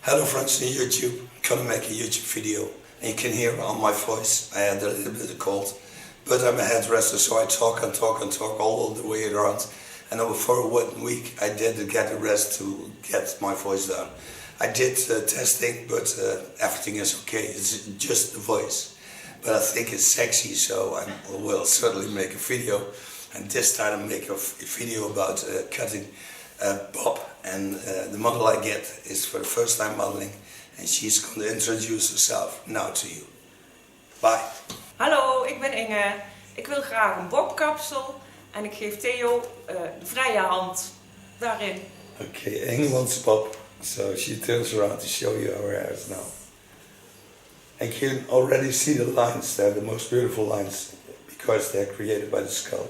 Hello friends on YouTube, I'm gonna make a YouTube video and you can hear on my voice, I had a little bit of cold, but I'm a hairdresser so I talk and talk and talk all the way around, and over for 1 week I did get a rest to get my voice down. I did testing, but everything is okay, it's just the voice. But I think it's sexy, so I will certainly make a video, and this time I'll make a video about cutting bob, and the model I get is for the first time modeling, and she's going to introduce herself now to you. Bye. Hallo, ik ben Inge. Ik wil graag een bobkapsel en ik geef Theo de vrije hand daarin. Okay, Inge wants bob, so she turns around to show you how her hair is now. And you can already see the lines, they're the most beautiful lines because they're created by the skull.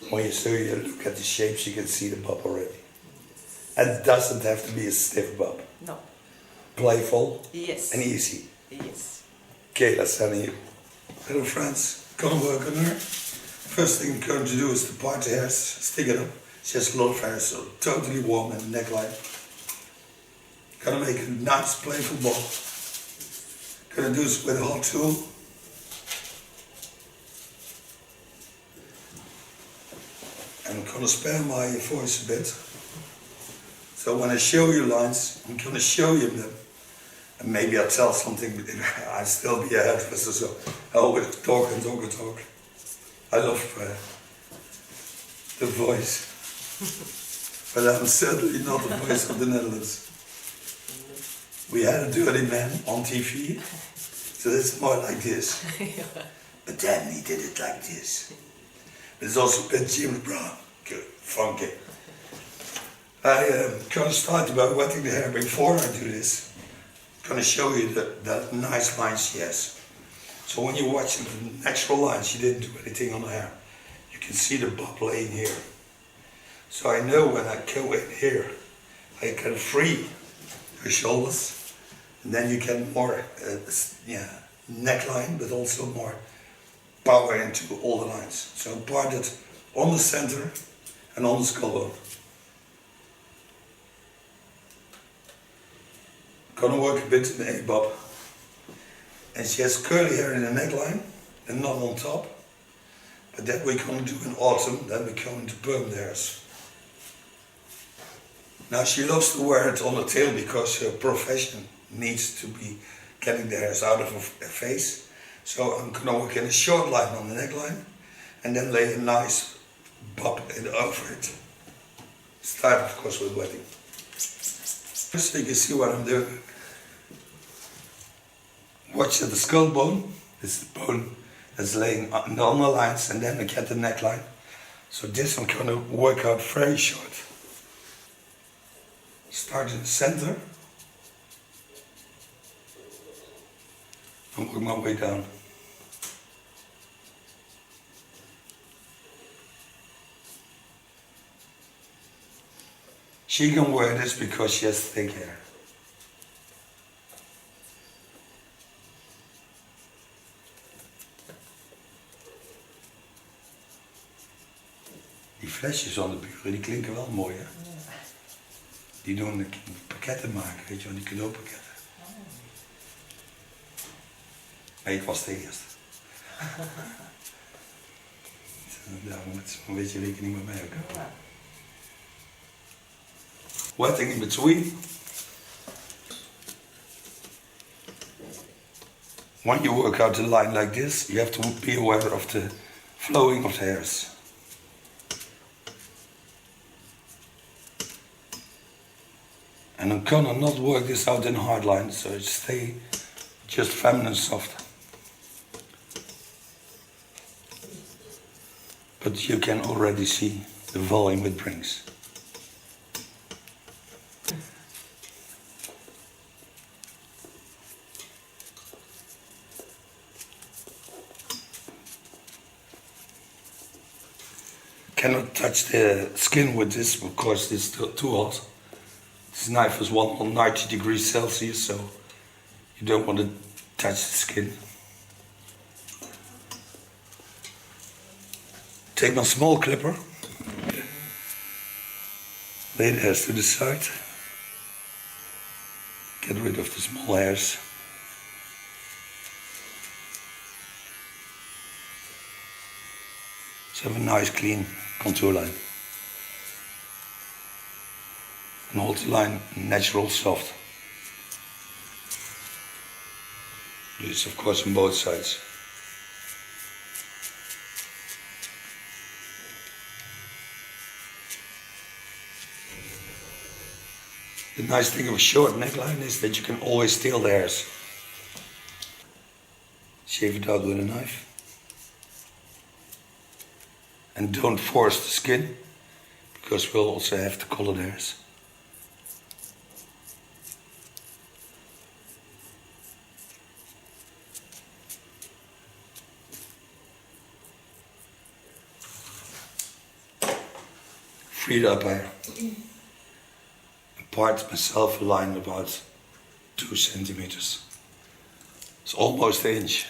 When you look at the shapes, you can see the bob already. And it doesn't have to be a stiff bob. No. Playful. Yes. And easy. Yes. Okay, let's send you. Hello friends, gonna work on her. First thing I'm going to do is to part the hairs, stick it up. She has a lot of hair, so totally warm in the neckline. Gonna make a nice playful bob. Gonna do this with a hot tool. I'm gonna spare my voice a bit. So when I show you lines, I'm gonna show you them. And maybe I'll tell something, I'll still be a hairdresser, so I always talk and talk and talk. I love the voice. But I'm certainly not the voice of the Netherlands. We had a dirty man on TV, so it's more like this. But then he did it like this. It's also a bit James Brown, funky. I'm gonna start by wetting the hair. Before I do this, I'm gonna show you that nice line she has. So when you watch the natural line, she didn't do anything on the hair. You can see the bob laying here. So I know when I go in here, I can free her shoulders, and then you get more neckline, but also more power into all the lines. So part it on the center and on the skull bone. Gonna work a bit in the A-Bob. And she has curly hair in the neckline and not on top. But that we're gonna do in autumn, then we're going to perm the hairs. Now she loves to wear it on the tail because her profession needs to be getting the hairs out of her face. So I'm gonna work in a short line on the neckline and then lay a nice bob over it. Start of course with wetting. So you can see what I'm doing. Watch the skull bone. This is the bone that's laying on the lines, and then I get the neckline. So this I'm gonna work out very short. Start in the center and work my way down. She can wear this because she has thick hair. Die flesjes van de buren, die klinken wel mooi, hè? Die doen de pakketten maken, weet je wel, die cadeaupakketten. Nee, ik was de eerste. Daar moet een beetje rekening mee houden. Wetting in between. When you work out the line like this, you have to be aware of the flowing of the hairs. And I'm gonna not work this out in hard lines, so it stay just feminine soft. But you can already see the volume it brings. Cannot touch the skin with this because it's too hot. This knife is 190 degrees Celsius, so you don't want to touch the skin. Take my small clipper, lay the hairs to the side, Get rid of the small hairs. So have a nice clean contour line. And hold the line natural soft. Do this of course on both sides. The nice thing of a short neckline is that you can always steal the hairs. Shave it out with a knife. And don't force the skin, because we'll also have to color the hairs. Freed up hair. Part myself a line about 2 centimeters. It's almost an inch.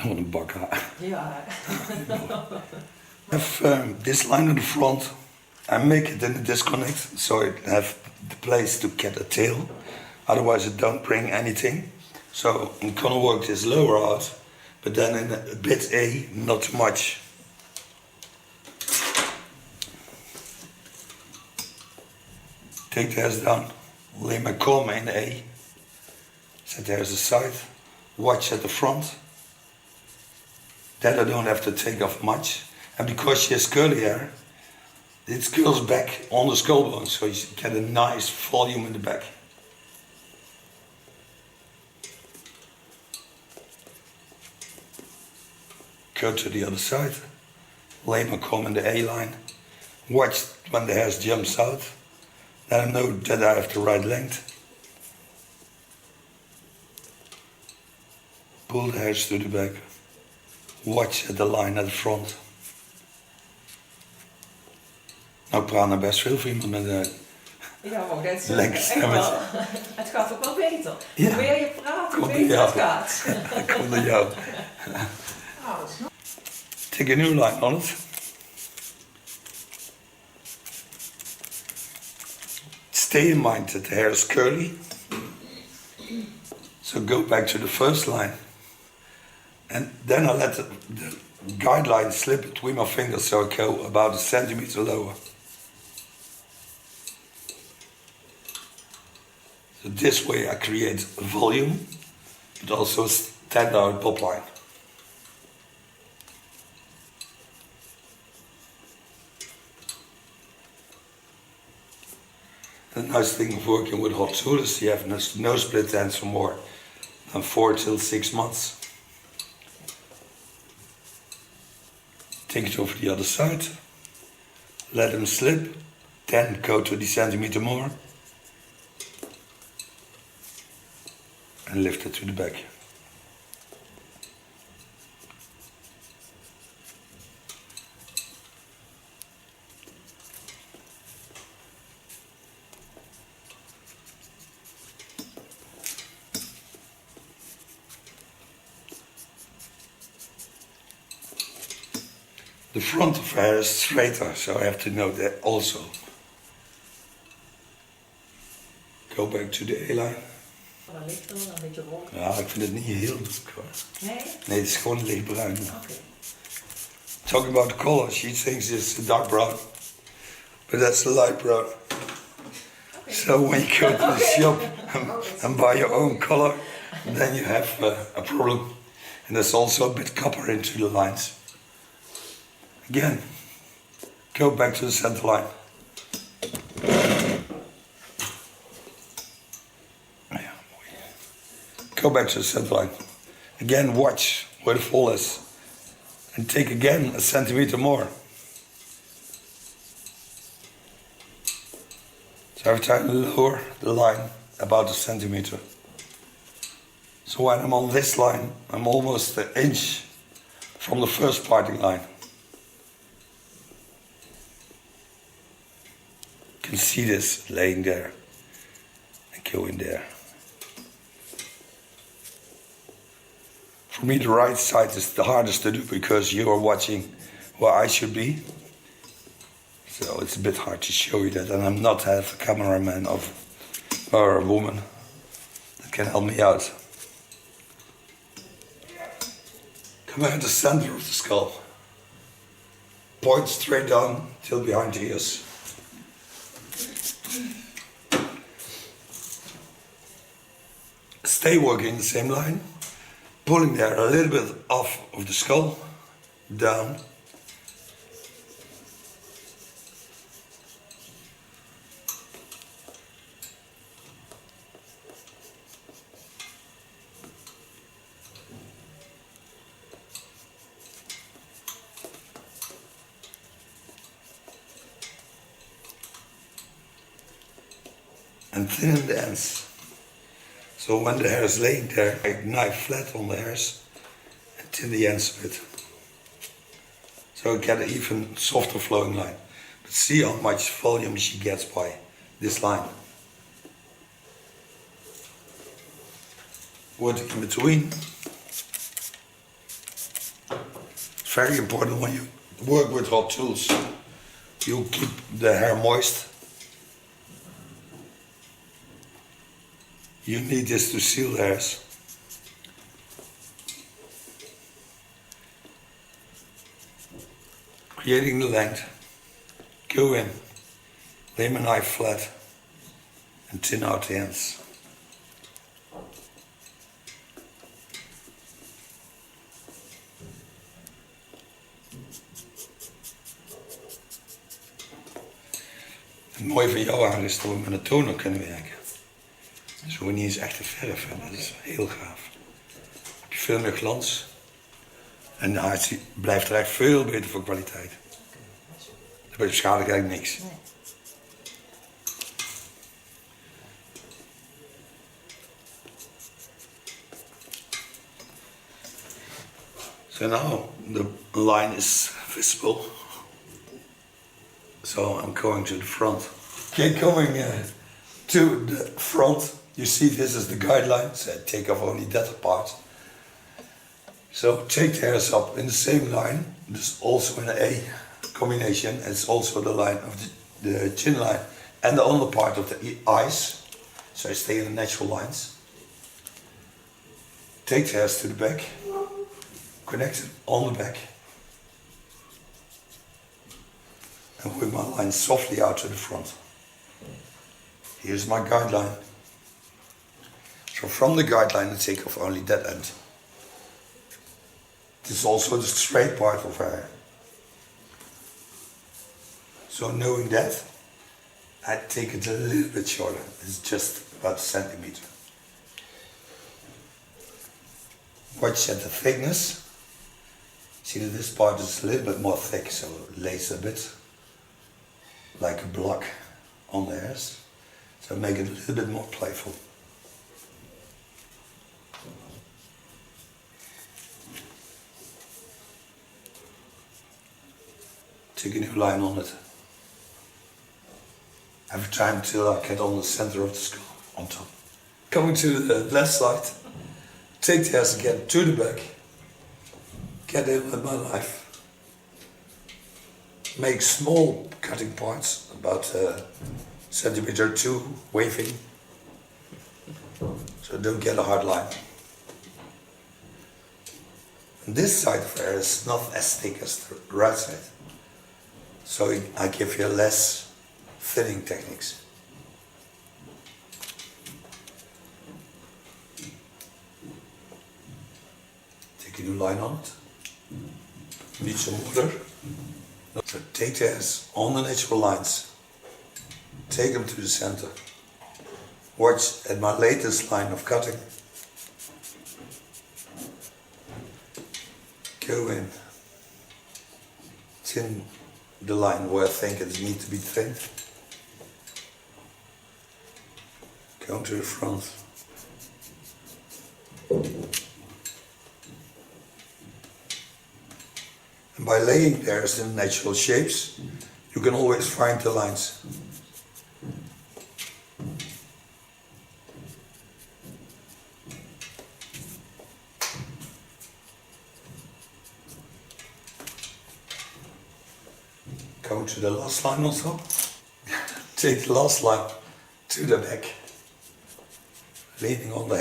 What a bakka. Ja. I have this line on the front. I make it in the disconnect so I have the place to get a tail. Otherwise it don't bring anything. So I'm gonna work this lower out, but then in a bit A, not too much. Take the hairs down, lay my comb in A, set the hairs aside, watch at the front. That I don't have to take off much. And because she has curly hair, it curls back on the skull bone, so you get a nice volume in the back. Go to the other side, lay my comb in the A line, watch when the hair jumps out. Then I know that I have the right length. Pull the hairs to the back. Watch at the line at the front. Nou, ik praat nou best veel voor iemand met een Ja, maar dat is lekker stemmetje. Het gaat ook wel beter. Ja. Hoe meer je praat, hoe Komt beter het door jou. gaat. Dat komt door jou. Take a new line on it. Stay in mind that the hair is curly. So go back to the first line. And then I let the guideline slip between my fingers so I go about a centimeter lower. So this way I create volume, but also stand out pop line. The nice thing of working with hot tools is you have no split ends for more than 4 till 6 months. Take it over the other side, let them slip, then go 20 centimeter more and lift it to the back. The front of hair is straighter, so I have to know that also. Go back to the A-line. Wat lichter, dan een beetje rond. Ja, ik vind het niet heel donker. Nee? Nee, het is gewoon lichtbruin. Oké. Talking about the color, she thinks it's a dark brown, but that's a light brown. Okay. So when you go to the shop and buy your own color, then you have a problem. And there's also a bit copper into the lines. Again, go back to the center line. Go back to the center line. Again, watch where the fall is. And take again a centimeter more. So every time lower the line about a centimeter. So when I'm on this line, I'm almost an inch from the first parting line. You can see this laying there and go in there. For me, the right side is the hardest to do because you are watching where I should be. So it's a bit hard to show you that, and I'm not have a cameraman or a woman that can help me out. Come out the center of the skull. Point straight down till behind the ears. Stay working the same line, pulling there a little bit off of the skull, down. And thin the ends. So when the hair is laying there, I knife flat on the hairs and thin the ends of it. So I get an even softer flowing line. But see how much volume she gets by this line. Working in between. It's very important when you work with hot tools. You keep the hair moist. You need this to seal the hairs. Creating the length. Go in. Lay my knife flat and thin out the ends. Het mooie van jouw haar is dat we met een toner kunnen werken. Dus we niet eens echte verf hebben, dat is heel gaaf. Dan heb je veel meer glans en de haar blijft er echt veel beter voor kwaliteit. Dan beschadig ik eigenlijk niks. Nee. So now the line is visible. So I'm going to the front. Okay, going to the front. You see this is the guideline, so I take off only that part. So take the hairs up in the same line. This also in an A combination. It's also the line of the chin line and the under part of the eyes. So I stay in the natural lines. Take the hairs to the back. Connect it on the back. And work my line softly out to the front. Here's my guideline. So from the guideline I take off only that end. This is also the straight part of hair. So knowing that, I take it a little bit shorter. It's just about a centimeter. Watch at the thickness. See that this part is a little bit more thick, so it lays a bit like a block on the hairs. So make it a little bit more playful. Take a new line on it. Every time till I get on the center of the skull, on top. Coming to the left side, take the hairs again to the back. Get in with my knife. Make small cutting points, about a centimeter or two, waving. So don't get a hard line. And this side of hair is not as thick as the right side. So I give you less thinning techniques. Take a new line on it. Need some water. So take the hairs on the natural lines. Take them to the center. Watch at my latest line of cutting. Go in. Thin the line where I think it needs to be thin. Go to the front. And by laying theirs in natural shapes, you can always find the lines. Go to the last line also. Take the last line to the back, leaning on the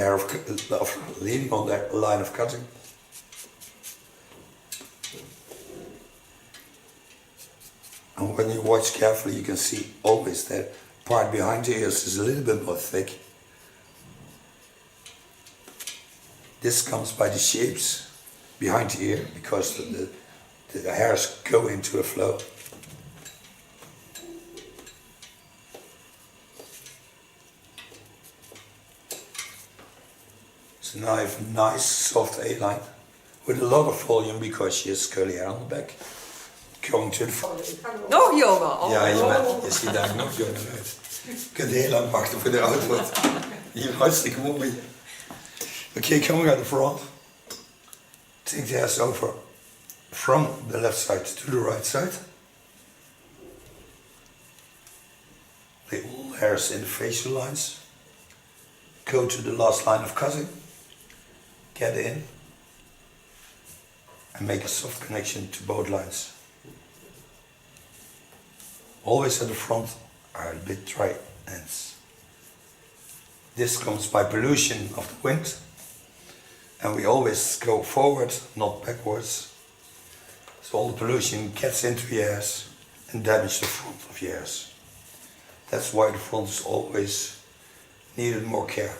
leaning on the line of cutting. And when you watch carefully, you can see always that part behind the ears is a little bit more thick. This comes by the shapes behind the ear, because the hairs go into a flow. So now I have a nice soft A-line with a lot of volume, because she has curly hair on the back. Going to the front. Nog jonger? Oh. Ja, je ziet daar nog jonger uit. Je kunt heel lang wachten voor de oud wordt. Hier, hartstikke mooi. Okay, coming out the front. Take the hairs over from the left side to the right side. Lay all hairs in the facial lines. Go to the last line of cutting. Get in. And make a soft connection to both lines. Always at the front are a bit dry ends. This comes by pollution of the wind, and we always go forward, not backwards. So all the pollution gets into your hairs and damages the front of your hairs. That's why the front is always needed more care.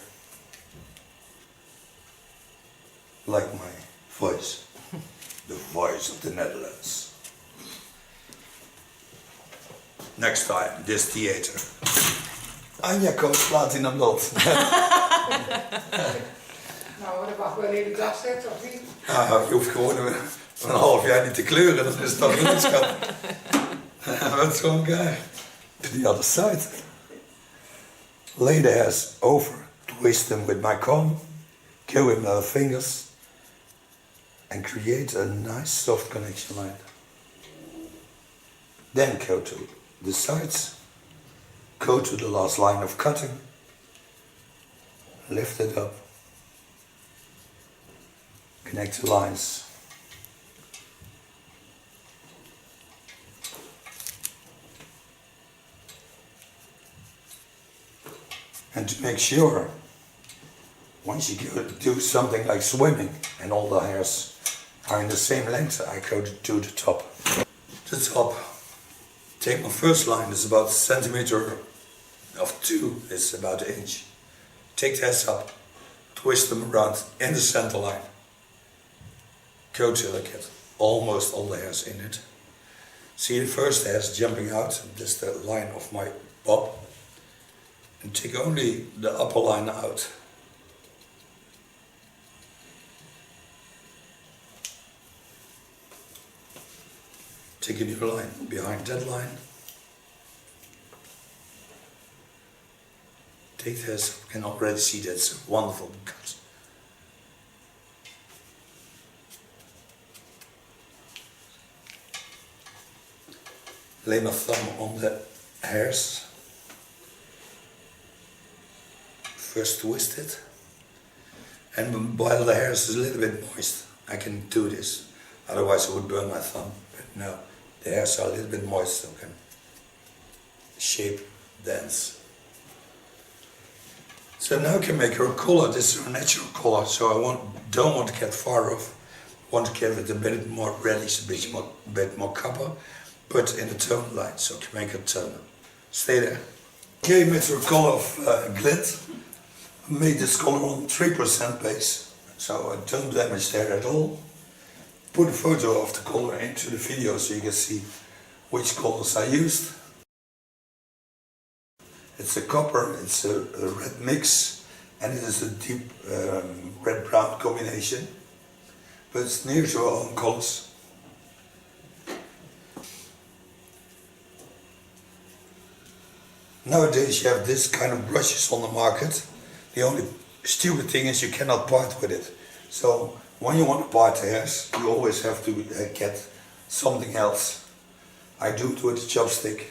Like my voice, the voice of the Netherlands. Next time, this theater. Anja koopt platinum not. Nou, dat mag wel in de dag zetten, of niet? Je hoeft gewoon een half jaar niet te kleuren, dan is het toch goed, schat. That's one guy. To the other side. Lay the hairs over, twist them with my comb, go with my fingers, and create a nice soft connection line. Then go to the sides, go to the last line of cutting, lift it up, connect the lines. And to make sure, once you do something like swimming and all the hairs are in the same length, I go to the top. The top. Take my first line, it's about a centimeter of 2, it's about an inch. Take the hairs up, twist them around in the center line. Go till I get almost all the hairs in it. See the first hairs jumping out, this is the line of my bob. And take only the upper line out. Take a new line behind that line. Take this, you can already see that's a wonderful cut. Lay my thumb on the hairs. First twist it. And while the hairs is a little bit moist, I can do this. Otherwise I would burn my thumb, but no. The hairs are a little bit moist, so I can shape dance. So now I can make her color. This is her natural color, so I don't want to get far off. I want to give it a bit more reddish, a bit more copper, but in a tone line, so I can make a tone. Stay there. Okay, with her color of glint, I made this color on 3% base, so I don't damage there at all. Put a photo of the color into the video so you can see which colors I used. It's a copper, it's a red mix, and it is a deep red-brown combination, but it's near to our own colors. Nowadays you have this kind of brushes on the market. The only stupid thing is you cannot part with it. So when you want to part the hairs, you always have to get something else. I do it with a chopstick.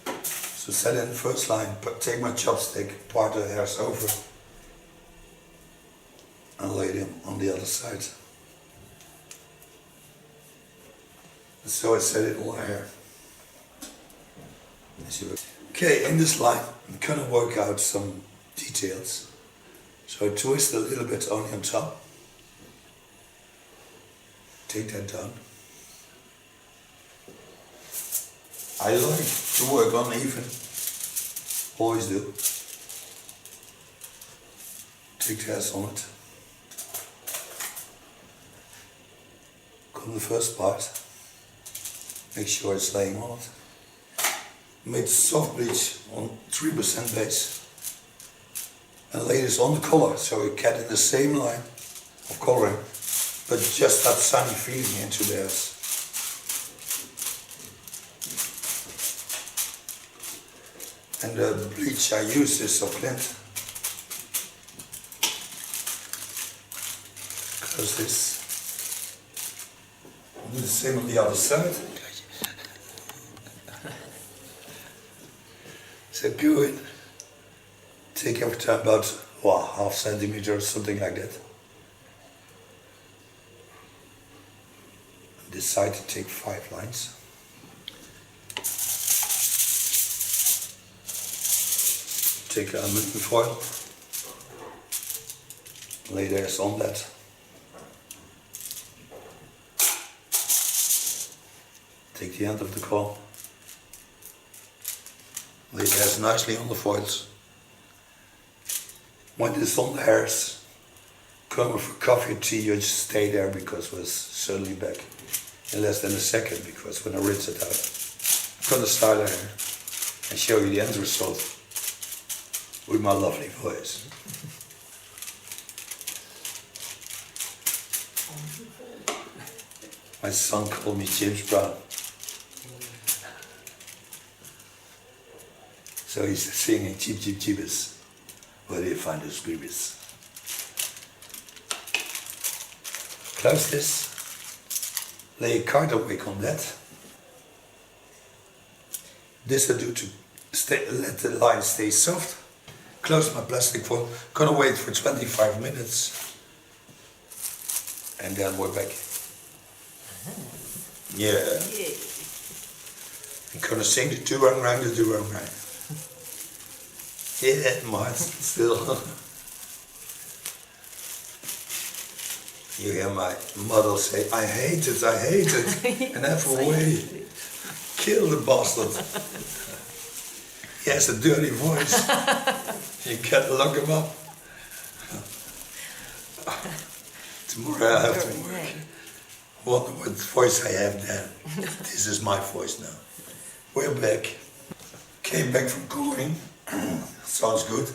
So set in the first line, take my chopstick, part the hairs over, and lay them on the other side. And so I set it all hair. Okay, in this line, I'm gonna work out some details. So twist a little bit only on top. Take that down. I like to work uneven. Always do. T.K.S on it. Go on the first part. Make sure it's laying on it. Made soft bleach on 3% base. And lay this on the color so you get in the same line of coloring, but just that sunny feeling into theirs. And the bleach I use is of Clint. Close this. Do the same on the other side. So go in. Take every time about half centimeter or something like that. This side to take 5 lines. Take aluminum foil. Lay theirs on that. Take the end of the comb. Lay theirs nicely on the foils. When it's on the hairs, come for coffee or tea, you just stay there because it was certainly back in less than a second, because when I rinse it out, I'm gonna style the hair and show you the end result with my lovely voice. My son called me James Brown. So he's singing Cheep Cheep Cheepers. Where do you find those scribbles? Close this. Lay a carton wick on that. This I do to let the line stay soft. Close my plastic foil. Gonna wait for 25 minutes. And then we're back. Yeah. I'm gonna sing the do-rang rang, the do-rang rang. Yeah, Mart, still. You hear my mother say, I hate it, and have a way. Kill the bastard. He has a dirty voice. You can't lock him up. Tomorrow I have to work. Wonder what voice I have then. This is my voice now. We're back. Came back from cooling. Sounds good.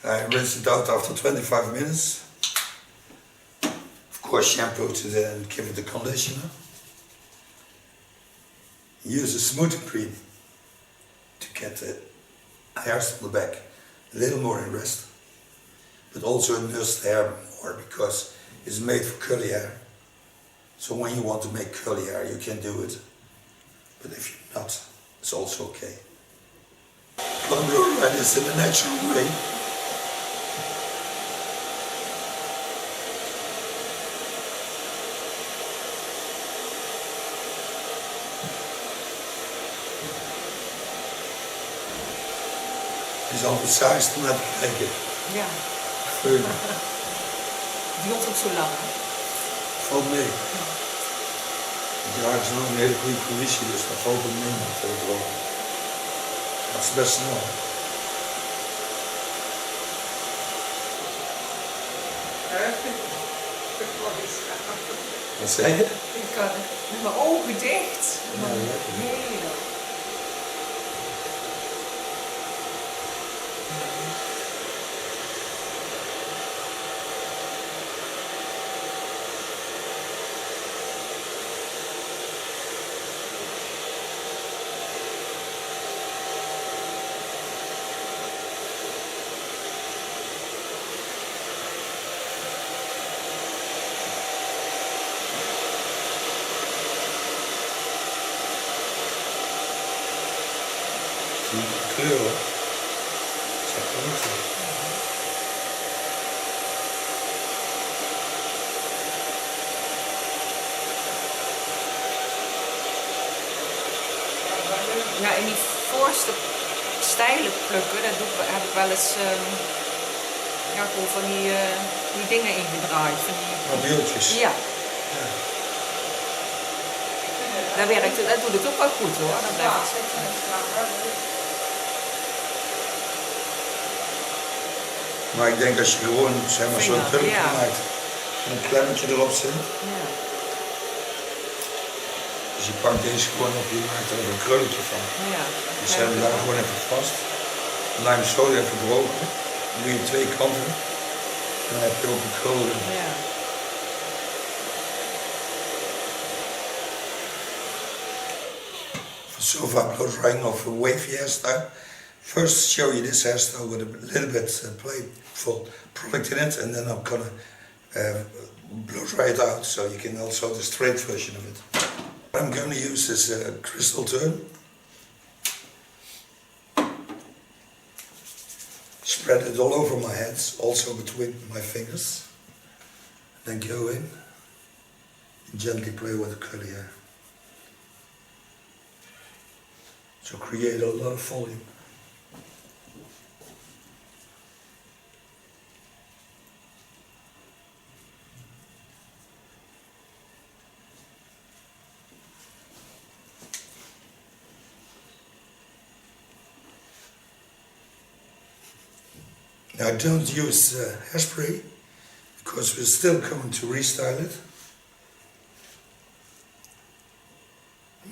I rinsed it out after 25 minutes. Of course, shampoo to then give it the conditioner. Use a smoothing cream to get the hairs on the back a little more in rest, but also nurse the hair more because it's made for curly hair. So when you want to make curly hair, you can do it. But if you're not, it's also okay. Blow this in a natural way. Is al het saaiste om naar te kijken. Ja. Die wordt ook zo lang. Valt mee. Het jaar is nog een hele goede conditie, dus dat valt het mee met het drogen. Dat is best snel. Wat zeg je? Ik kan met mijn ogen dicht. Ja, lekker. Heerlijk. Kleur hoor. Zeg maar niet zo. Ja, in die juiste stijlen plukken, heb ik wel eens ja, gewoon van die dingen ingedraaid. Van die Wieltjes. ja. Dat werkt, dat doet het ook wel goed hoor. Dat blijft Maar ik denk als je gewoon zeg maar, zo'n trucje maakt en een klemmetje erop zit. Ja. Dus je pakt deze gewoon op, je maakt er even een krulletje van. Ja. Je zet hem daar gewoon even vast. Dan laat je hem zo even drogen. Dan doe je 2 kanten. En dan heb je ook een krul. Ja. So far blow drying of a wavy hairstyle. First show you this hairstyle with a little bit playful product in it, and then I'm gonna blow dry it out so you can also the straight version of it. What I'm gonna use is a crystal turn. Spread it all over my hands, also between my fingers. Then go in and gently play with the curly hair. So create a lot of volume. Now don't use hairspray because we're still going to restyle it.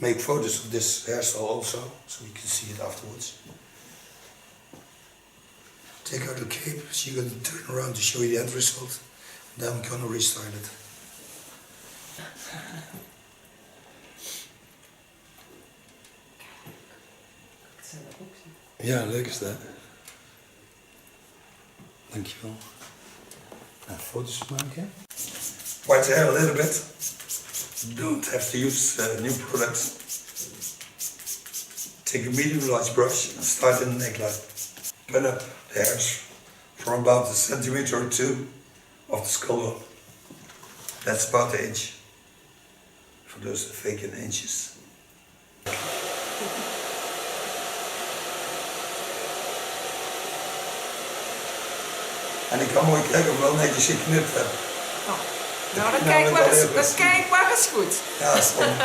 Make photos of this hairstyle also, so you can see it afterwards. Take out the cape, so you're going to turn around to show you the end result. Then I'm going to restyle it. Ja, leuk is dat. Dankjewel. Nou, foto's maken. White hair a little bit. Don't have to use new products. Take a medium large brush and start in the neckline. Pin up the hairs from about a centimeter or 2 of the skull up. That's about the inch. For those fake in inches. En ik kan mooi kijken of ik wel netjes geknipt heb. Oh. Nou, dat kijk maar eens goed. Ja, dat is goed.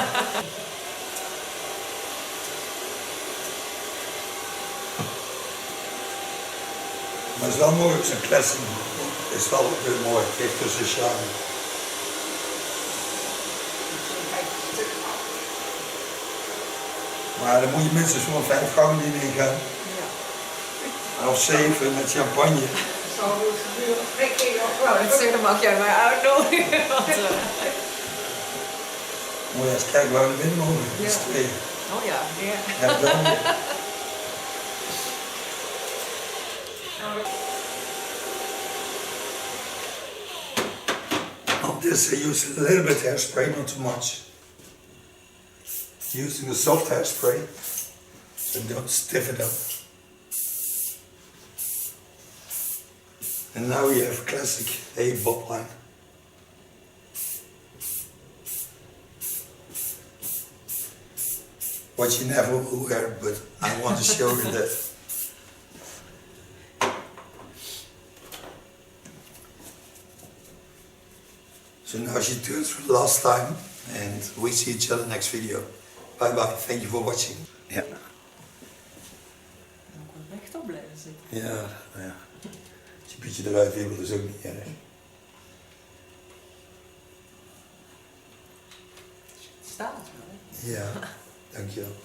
Maar het is wel mooi op zijn classic. Het is wel heel mooi. Het geeft dus een charme. Maar dan moet je minstens voor 5 gangen in gaan. Ja. Of 7 met champagne. Zo moet het gebeuren. Dat zeg, dan mag jij mij uitnodigen. Moet je eens kijken waar we binnen mogen. Dat is 2. Oh ja, ja. Ja, dan. On this I use a little bit hairspray, not too much. Using a soft hairspray, so don't stiff it up. And now you have classic A-Bob line. What you never will wear, but I want to show you that. So now she turns for the last time, and we see each other next video. Bye bye, thank you for watching. Ja. Dan moet ik rechtop blijven zitten. Ja, nou ja. Als je een beetje eruit wil, is ook niet erg. Staat het wel, hè? Ja, dankjewel.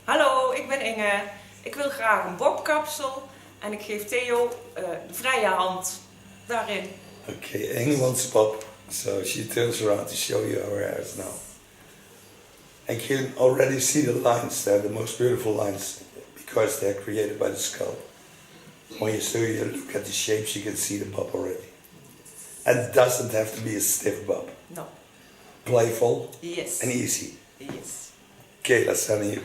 Hallo, ik ben Inge. Ik wil graag een bobkapsel en ik geef Theo de vrije hand daarin. Okay, Inge wants Bob, so she turns around to show you our hairs now. And you can already see the lines, they're the most beautiful lines because they're created by the skull. When you look at the shapes, you can see the bob already. And it doesn't have to be a stiff bob. No. Playful Yes. and easy. Yes. Okay, let's send you.